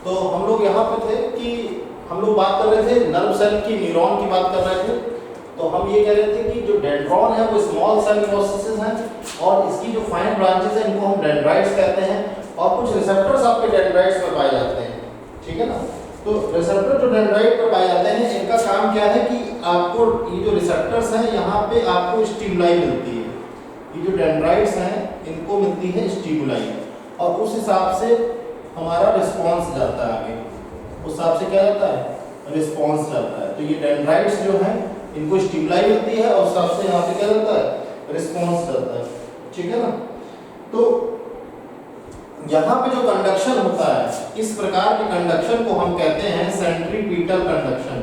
तो हम लोग यहाँ पे थे कि हम लोग बात कर रहे थे नर्व सेल की, न्यूरॉन की बात कर रहे थे। तो हम ये कह रहे थे कि जो डेंड्रॉन है वो स्मॉल सेल प्रोसेसेस हैं और इसकी जो फाइन ब्रांचेस हैं इनको हम डेंड्राइट्स कहते हैं और कुछ रिसेप्टर्स आपके डेंड्राइट्स में पाए जाते हैं, ठीक है ना। तो रिसेप्टर जो डेंड्राइट पर पाए जाते हैं इनका काम क्या है कि आपको ये जो रिसेप्टर्स हैं यहाँ पे आपको स्टिमुलाई मिलती है। ये जो डेंड्राइट्स हैं इनको मिलती है स्टिमुलाई और उस हिसाब से हमारा रिस्पॉन्स जाता है आगे, उस हिसाब से क्या जाता है, रिस्पॉन्स जाता है। तो ये डेंड्राइट्स जो हैं इनको स्टिमुलाई मिलती है और उस हिसाब से यहाँ पे क्या जाता है, रिस्पॉन्स जाता है, ठीक है ना। तो यहाँ पे जो कंडक्शन होता है, इस प्रकार के कंडक्शन को हम कहते हैं सेंट्रीपिटल कंडक्शन।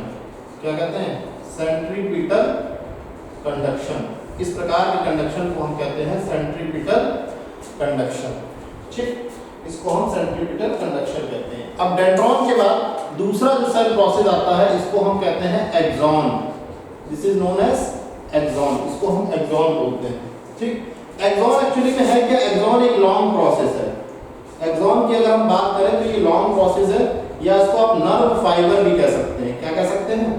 क्या कहते हैं, सेंट्रीपिटल कंडक्शन। इस प्रकार के कंडक्शन को हम कहते हैं सेंट्रीपिटल कंडक्शन, ठीक, इसको हम सेंट्रीपिटल कंडक्शन कहते हैं। अब डेंड्रॉन के बाद दूसरा जो सेल प्रोसेस आता है इसको हम कहते हैं axon. This is known as axon, इसको हम एक्सॉन बोलते हैं, ठीक। एक्सॉन एक्चुअली में है क्या, एक्सॉन एक लॉन्ग प्रोसेस है। एक्सॉन की अगर हम बात करें तो ये लॉन्ग प्रोसेस है या इसको आप नर्व फाइबर भी कह सकते हैं। क्या कह सकते हैं,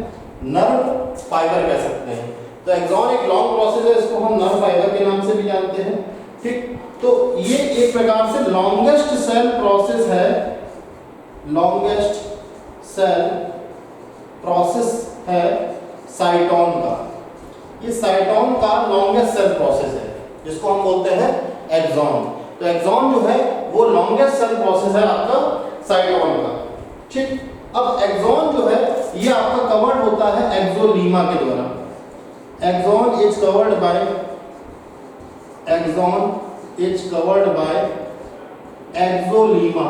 नर्व फाइबर कह सकते हैं। तो एक्सॉन एक लॉन्ग प्रोसेस है, इसको हम नर्व फाइबर के नाम से भी जानते हैं, ठीक। तो ये एक प्रकार से लॉन्गेस्ट सेल प्रोसेस है, लॉन्गेस्ट सेल प्रोसेस है साइटोन का। ये साइटोन का लॉन्गेस्ट सेल प्रोसेस है जिसको हम बोलते हैं एक्सॉन। तो एक्सॉन जो है वो लॉन्गेस्ट सेल प्रोसेस है आपका साइटोन का, ठीक। अब एक्सॉन जो है ये आपका कवर्ड होता है एक्सोलीमा के द्वारा। Axon is covered by, axon is covered by axolemma.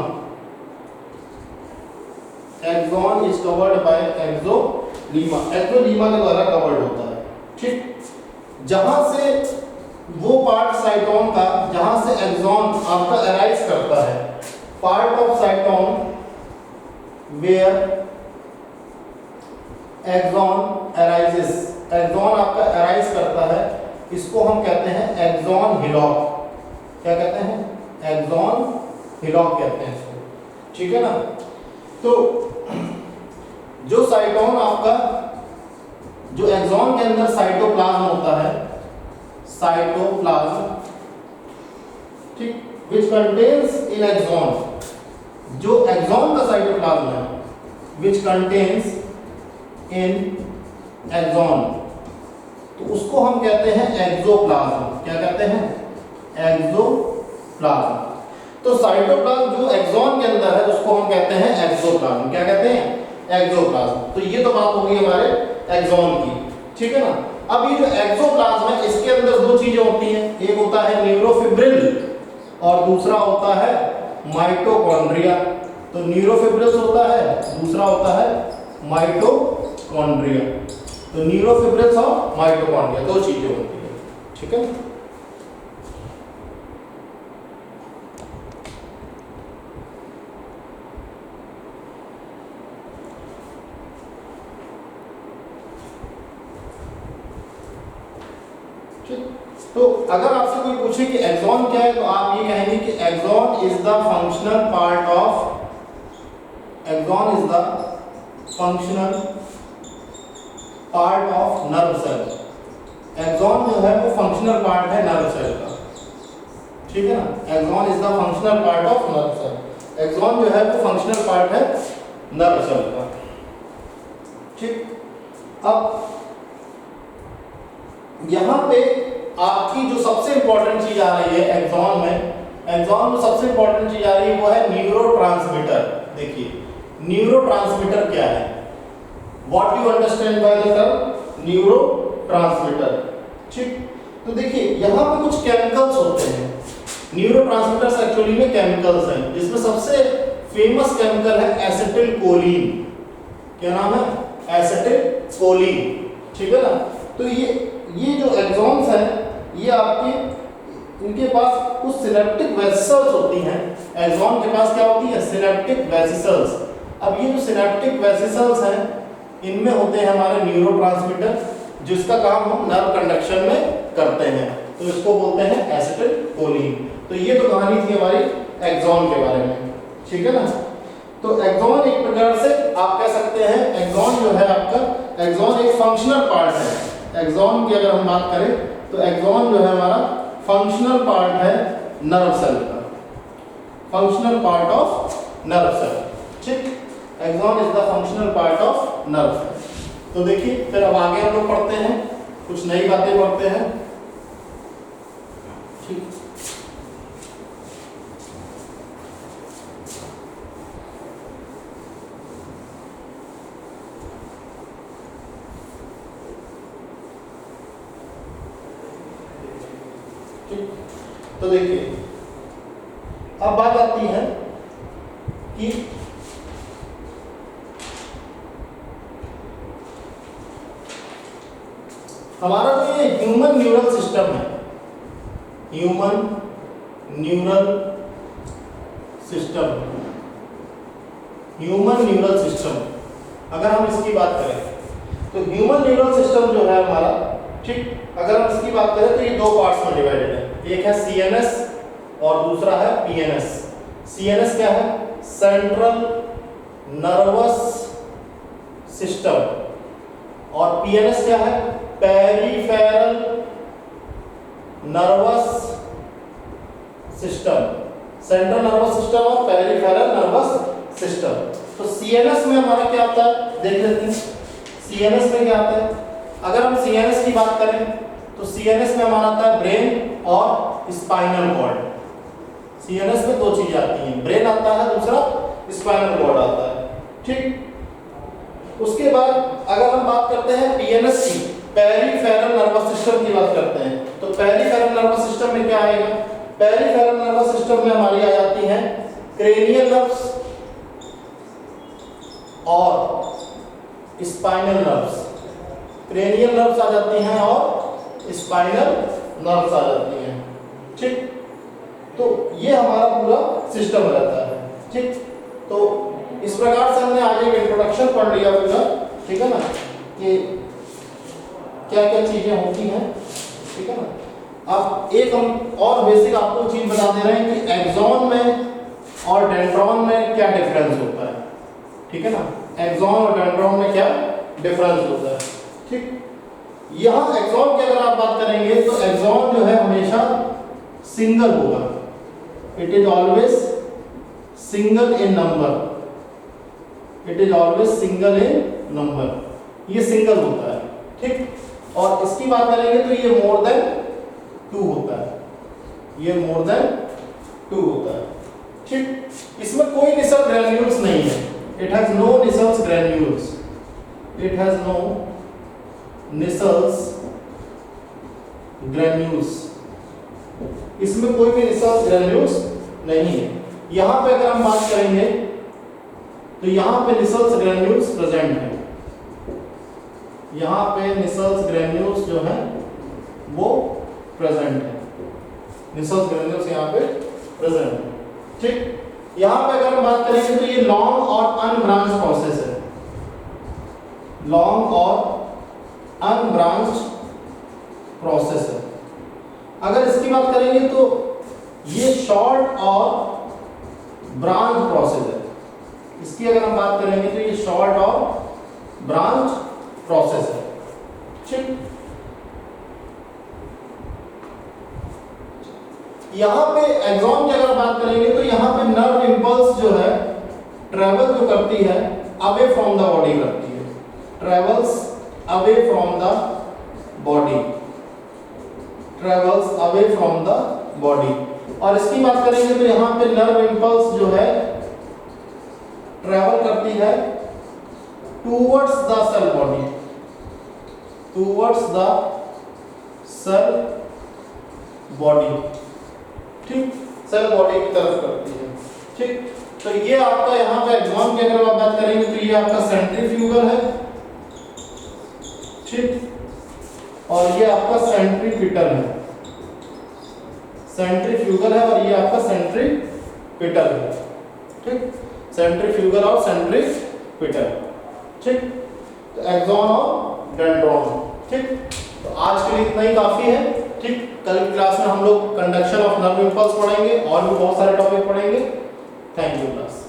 Axon is covered by axolemma, axolemma के द्वारा कवर्ड होता है, ठीक। जहां से वो पार्ट साइटोन का जहां से एक्सॉन आपका अराइज करता है, part of cyton where axon arises, axon आपका अराइज करता है, इसको हम कहते हैं एक्सॉन हिलॉक। क्या कहते हैं, एक्सॉन हिलॉक कहते हैं इसको, ठीक है ना। तो जो साइटोन आपका, जो एक्सॉन के अंदर साइटोप्लाज्म होता है, साइटोप्लाज्म, ठीक, which contains in axon, जो एक्सॉन का साइटोप्लाज्म है which contains in axon, तो उसको हम कहते हैं एक्सोप्लाज्म। क्या कहते हैं, एक्सोप्लाज्म। तो साइटोप्लाज्म जो एक्सॉन के अंदर है उसको हम कहते हैं एक्सोप्लाज्म। क्या कहते हैं, एक्सोप्लाज्म। तो ये तो बात होगी हमारे एक्सॉन की, ठीक है ना। अब ये जो एक्सोप्लाज्म है इसके अंदर दो चीजें होती हैं, एक होता है न्यूरोफिब्रिल और दूसरा होता है माइटोकॉन्ड्रिया। तो न्यूरोफिब्रिल्स होता है, दूसरा होता है माइटोकॉन्ड्रिया। तो न्यूरोफिब्रिल्स और माइटोकॉन्ड्रिया दो चीजें होती है, ठीक है। तो अगर आपसे कोई पूछे कि एक्सॉन क्या है तो आप ये कहेंगे कि axon is the functional part of, axon is the functional part of nerve cell. Axon जो है वो फंक्शनल पार्ट है नर्व सेल का, ठीक है ना। Axon is the functional part of nerve cell. Axon जो है वो फंक्शनल पार्ट है नर्व सेल का, ठीक। अब यहां पे आपकी जो सबसे इंपॉर्टेंट चीज आ रही है एक्सॉन में, एक्सॉन में सबसे इंपॉर्टेंट चीज आ रही है वो है न्यूरोट्रांसमीटर। देखिए न्यूरोट्रांसमीटर क्या है, what you understand by the term neurotransmitter, ठीक। तो देखिए यहां पे कुछ केमिकल्स होते हैं, न्यूरोट्रांसमीटर्स एक्चुअली में केमिकल्स हैं, जिसमें सबसे फेमस केमिकल है एसिटिलकोलिन। क्या नाम है, एसिटिलकोलिन, ठीक है ना। तो ये जो एक्सॉन्स हैं ये आपके, इनके पास कुछ सिनेप्टिक वेसिकल्स होती हैं। एक्सॉन के पास क्या होती है, सिनेप्टिक वेसिकल्स। अब ये जो सिनेप्टिक वेसिकल्स हैं इनमें होते हैं हमारे न्यूरोट्रांसमीटर, जिसका काम हम नर्व कंडक्शन में करते हैं, तो इसको बोलते हैं एसिटिलकोलिन। तो ये तो कहानी थी हमारी एक्सॉन के बारे में, ठीक है ना। तो एक्सॉन एक प्रकार से आप कह सकते हैं, एक्सॉन जो है आपका, एक्सॉन एक फंक्शनल पार्ट है। एक्सॉन की अगर हम बात करें तो एक्सॉन जो है हमारा फंक्शनल पार्ट है नर्व सेल का, functional part of nerve cell. ठीक, axon is the functional part of nerve cell. तो देखिए फिर अब आगे हम लोग पढ़ते हैं, कुछ नई बातें पढ़ते हैं। ठीक, तो देखिए अब बात आती है कि हमारा जो ये ह्यूमन न्यूरल सिस्टम है, human neural system, human neural system, अगर हम इसकी बात करें तो ह्यूमन न्यूरल सिस्टम जो है हमारा, ठीक, अगर हम इसकी बात करें तो ये दो पार्ट्स में डिवाइडेड है। एक है सीएनएस और दूसरा है पीएनएस। सीएनएस क्या है? सेंट्रल नर्वस सिस्टम, और पीएनएस क्या है? Peripheral nervous system. Central nervous system और पेरिफेरल नर्वस सिस्टम। तो सीएनएस में हमारा क्या आता है, देख लेते हैं। सीएनएस में क्या आता है? अगर हम सीएनएस की बात करें तो सीएनएस में हमारा आता है ब्रेन और स्पाइनल कॉर्ड। सीएनएस में दो चीजें आती हैं, ब्रेन आता है, दूसरा स्पाइनल कॉर्ड आता है। ठीक, उसके बाद अगर हम बात करते हैं पीएनएस की, पेरिफेरल नर्वस सिस्टम की बात करते हैं, तो पेरिफेरल नर्वस सिस्टम में क्या आएगा? पेरिफेरल नर्वस सिस्टम में हमारी आ जाती हैं क्रेनियल नर्व्स और स्पाइनल नर्व्स। क्रेनियल नर्व्स आ जाती हैं और स्पाइनल नर्व्स आ जाती हैं। ठीक, तो ये हमारा पूरा सिस्टम रहता है। ठीक, तो इस प्रकार से हमने आज एक इंट्रोडक्शन पढ़ लिया पूरा, ठीक है ना, कि क्या क्या चीजें होती हैं। ठीक है ना। अब एक हम और बेसिक आपको चीज बता दे रहे हैं कि एक्सॉन में और डेंड्रॉन में क्या डिफरेंस होता है। ठीक है ना, एक्सॉन और डेंड्रॉन में क्या डिफरेंस होता है। ठीक, यहाँ एक्सॉन की अगर आप बात करेंगे तो एक्सॉन जो है हमेशा सिंगल होगा, it is always single in number, it is always single in number, ये सिंगल होता है। ठीक, और इसकी बात करेंगे तो ये मोर देन 2 होता है, ये मोर देन 2 होता है। ठीक, इसमें कोई निसल ग्रैन्यूल्स नहीं है, it has no Nissl's granules, it has no Nissl's granules, इसमें कोई भी निसल्स ग्रैन्यूल्स नहीं है। यहां पे अगर हम बात करेंगे तो यहां पे निसल्स ग्रैन्यूल्स प्रेजेंट है, यहां पे निसल्स ग्रैन्यूल्स जो है वो प्रेजेंट है, निसल्स ग्रैन्यूल्स यहां पे प्रेजेंट है। ठीक, यहां पे अगर हम बात करेंगे तो ये लॉन्ग और अनब्रांच प्रोसेस है, लॉन्ग और अनब्रांच प्रोसेस है। अगर इसकी बात करेंगे तो ये शॉर्ट और ब्रांच प्रोसेस है, इसकी अगर हम बात करेंगे तो ये शॉर्ट और ब्रांच प्रोसेस है। ठीक, यहां पे एक्सॉन की अगर बात करेंगे तो यहां पे नर्व इंपल्स जो है ट्रेवल जो करती है अवे फ्रॉम द बॉडी करती है, travels away from the body, travels away from the body. और इसकी बात करेंगे तो यहां पे नर्व इंपल्स जो है ट्रेवल करती है towards the cell body, towards the cell body. ठीक, सेल बॉडी की तरफ करती है। ठीक, तो ये आपका यहाँ पे एक्सॉन की अगर आप बात करेंगे तो ये आपका सेंट्रीफ्यूगल है। ठीक, और ये आपका सेंट्रीपिटल है, सेंट्रीफ्यूगल है और ये आपका सेंट्रीपिटल है। ठीक, सेंट्रीफ्यूगल और सेंट्रीपिटल। ठीक, तो एक्सॉन और डेंड्रॉन। ठीक, तो आज के लिए इतना ही काफी है। ठीक, कल की क्लास में हम लोग कंडक्शन ऑफ नर्व इंपल्स पढ़ेंगे और भी बहुत सारे टॉपिक पढ़ेंगे। Thank you class.